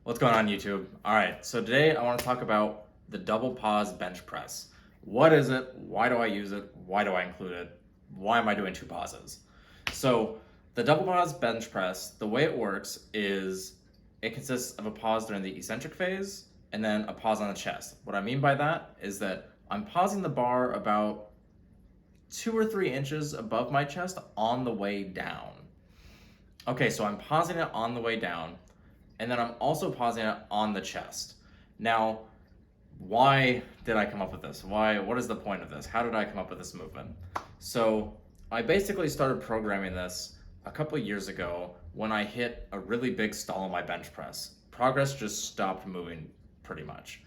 What's going on, YouTube? All right, so today I want to talk about the double pause bench press. What is it? Why do I use it? Why do I include it? Why am I doing two pauses? So, the double pause bench press, the way it works is it consists of a pause during the eccentric phase and then a pause on the chest. What I mean by that is that I'm pausing the bar about 2 or 3 inches above my chest on the way down. Okay, so I'm pausing it on the way down, and then I'm also pausing it on the chest. Now, why did I come up with this? What is the point of this? How did I come up with this movement? So I basically started programming this a couple of years ago when I hit a really big stall on my bench press. Progress just stopped moving pretty much.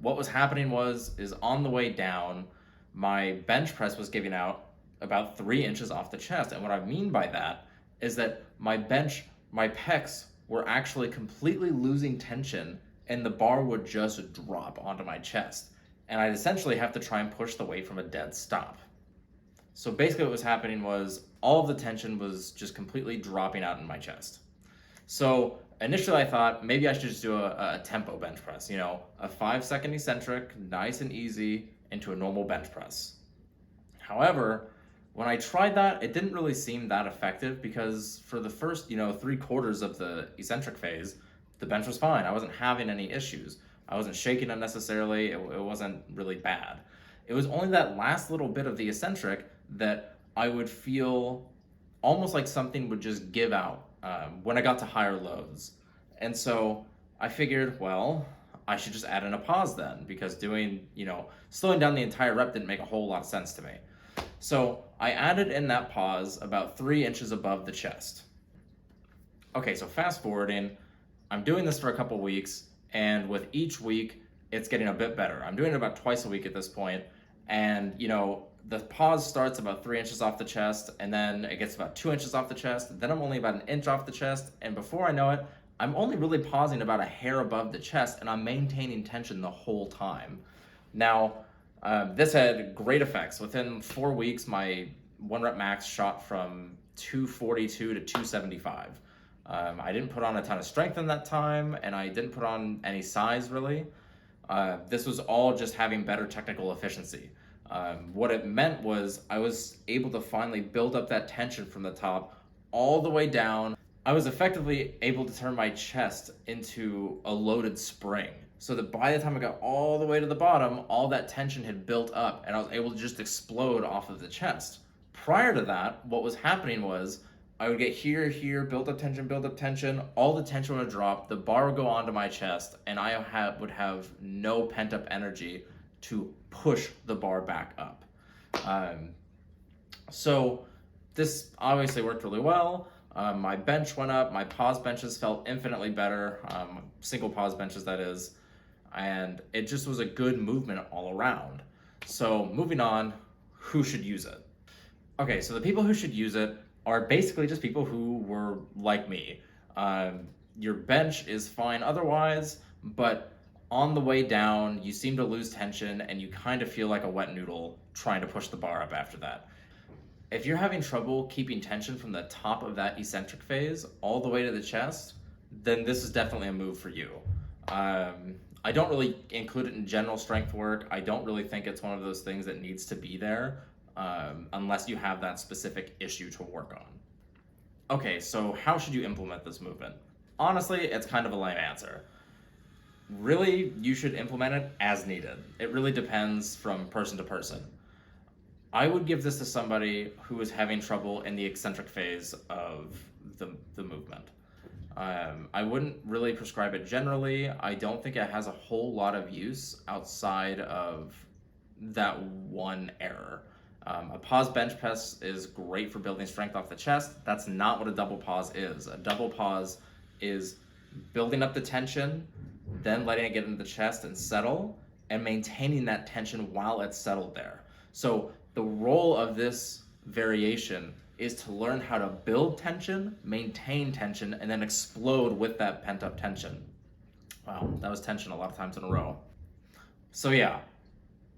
What was happening is on the way down, my bench press was giving out about 3 inches off the chest. And what I mean by that is that my pecs were actually completely losing tension and the bar would just drop onto my chest. And I'd essentially have to try and push the weight from a dead stop. So basically what was happening was all of the tension was just completely dropping out in my chest. So initially I thought maybe I should just do a tempo bench press, a 5-second eccentric, nice and easy, into a normal bench press. However, when I tried that, it didn't really seem that effective because for the first, 3/4 of the eccentric phase, the bench was fine. I wasn't having any issues. I wasn't shaking unnecessarily. It wasn't really bad. It was only that last little bit of the eccentric that I would feel almost like something would just give out when I got to higher loads. And so I figured, well, I should just add in a pause then because slowing down the entire rep didn't make a whole lot of sense to me. So I added in that pause about 3 inches above the chest. Okay, so fast forwarding, I'm doing this for a couple weeks, and with each week, it's getting a bit better. I'm doing it about twice a week at this point, and the pause starts about 3 inches off the chest, and then it gets about 2 inches off the chest, then I'm only about an inch off the chest, and before I know it, I'm only really pausing about a hair above the chest, and I'm maintaining tension the whole time. Now, this had great effects. Within 4 weeks, my 1 rep max shot from 242 to 275. I didn't put on a ton of strength in that time, and I didn't put on any size really. This was all just having better technical efficiency. What it meant was I was able to finally build up that tension from the top all the way down. I was effectively able to turn my chest into a loaded spring, so that by the time I got all the way to the bottom, all that tension had built up and I was able to just explode off of the chest. Prior to that, what was happening was I would get here, build up tension, all the tension would drop, the bar would go onto my chest, and would have no pent up energy to push the bar back up. So this obviously worked really well. My bench went up, my pause benches felt infinitely better, single pause benches that is, and it just was a good movement all around. So moving on, who should use it? Okay, so the people who should use it are basically just people who were like me. Your bench is fine otherwise, but on the way down, you seem to lose tension and you kind of feel like a wet noodle trying to push the bar up after that. If you're having trouble keeping tension from the top of that eccentric phase all the way to the chest, then this is definitely a move for you. I don't really include it in general strength work. I don't really think it's one of those things that needs to be there unless you have that specific issue to work on. Okay, so how should you implement this movement? Honestly, it's kind of a lame answer. Really, you should implement it as needed. It really depends from person to person. I would give this to somebody who is having trouble in the eccentric phase of the movement. I wouldn't really prescribe it generally. I don't think it has a whole lot of use outside of that one error. A pause bench press is great for building strength off the chest. That's not what a double pause is. A double pause is building up the tension, then letting it get into the chest and settle, and maintaining that tension while it's settled there. So the role of this variation is to learn how to build tension, maintain tension, and then explode with that pent-up tension. Wow, that was tension a lot of times in a row. So yeah,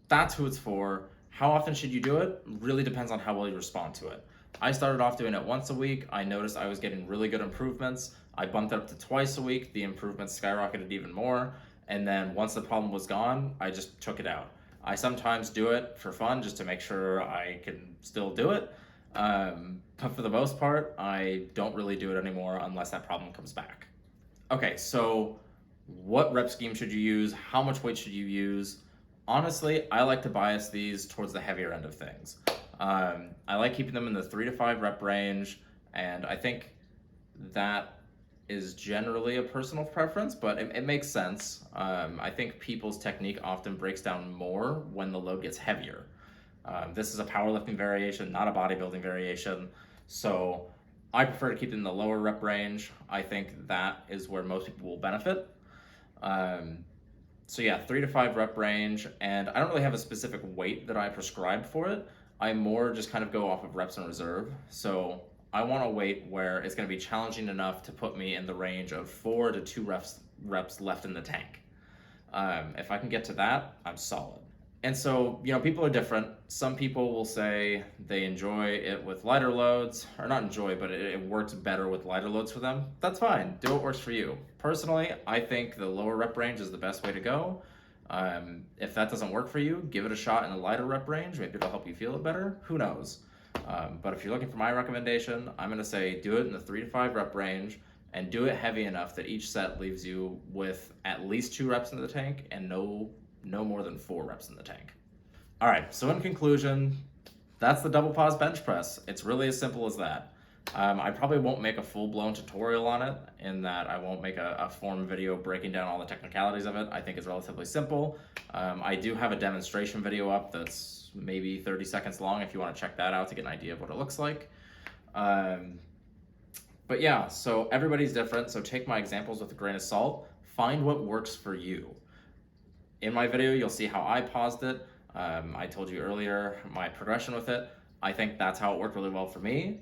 that's who it's for. How often should you do it? Really depends on how well you respond to it. I started off doing it once a week. I noticed I was getting really good improvements. I bumped it up to twice a week. The improvements skyrocketed even more. And then once the problem was gone, I just took it out. I sometimes do it for fun just to make sure I can still do it. But for the most part, I don't really do it anymore unless that problem comes back. Okay, so what rep scheme should you use? How much weight should you use? Honestly, I like to bias these towards the heavier end of things. I like keeping them in the 3 to 5 rep range, and I think that is generally a personal preference, but it makes sense. I think people's technique often breaks down more when the load gets heavier. This is a powerlifting variation, not a bodybuilding variation. So I prefer to keep it in the lower rep range. I think that is where most people will benefit. So yeah, 3 to 5 rep range, and I don't really have a specific weight that I prescribe for it. I more just kind of go off of reps in reserve. So I want a weight where it's going to be challenging enough to put me in the range of 4 to 2 reps left in the tank. If I can get to that, I'm solid. And so, people are different. Some people will say they enjoy it with lighter loads, or not enjoy, but it works better with lighter loads for them. That's fine. Do what works for you. Personally, I think the lower rep range is the best way to go. If that doesn't work for you, give it a shot in the lighter rep range. Maybe it'll help you feel it better. Who knows? But if you're looking for my recommendation, I'm going to say do it in the 3 to 5 rep range and do it heavy enough that each set leaves you with at least 2 reps in the tank and no more than 4 reps in the tank. All right, so in conclusion, that's the double pause bench press. It's really as simple as that. I probably won't make a full-blown tutorial on it in that I won't make a form video breaking down all the technicalities of it. I think it's relatively simple. I do have a demonstration video up that's maybe 30 seconds long if you want to check that out to get an idea of what it looks like. But yeah, so everybody's different, so take my examples with a grain of salt. Find what works for you. In my video, you'll see how I paused it. I told you earlier my progression with it. I think that's how it worked really well for me.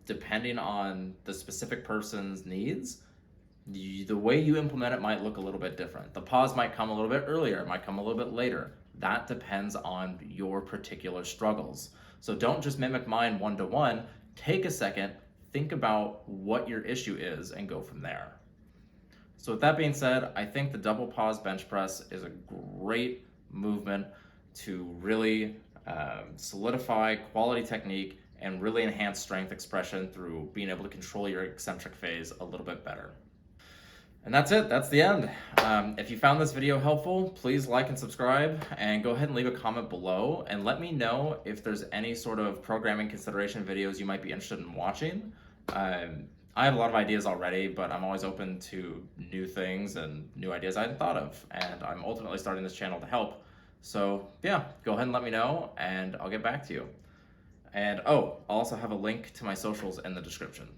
Depending on the specific person's needs, the way you implement it might look a little bit different. The pause might come a little bit earlier, it might come a little bit later. That depends on your particular struggles. So don't just mimic mine one-to-one. Take a second, think about what your issue is, and go from there. So with that being said, I think the double pause bench press is a great movement to really solidify quality technique and really enhance strength expression through being able to control your eccentric phase a little bit better. And that's it, that's the end. If you found this video helpful, please like and subscribe, and go ahead and leave a comment below and let me know if there's any sort of programming consideration videos you might be interested in watching. I have a lot of ideas already, but I'm always open to new things and new ideas I hadn't thought of, and I'm ultimately starting this channel to help. So yeah, go ahead and let me know, and I'll get back to you. And I'll also have a link to my socials in the description.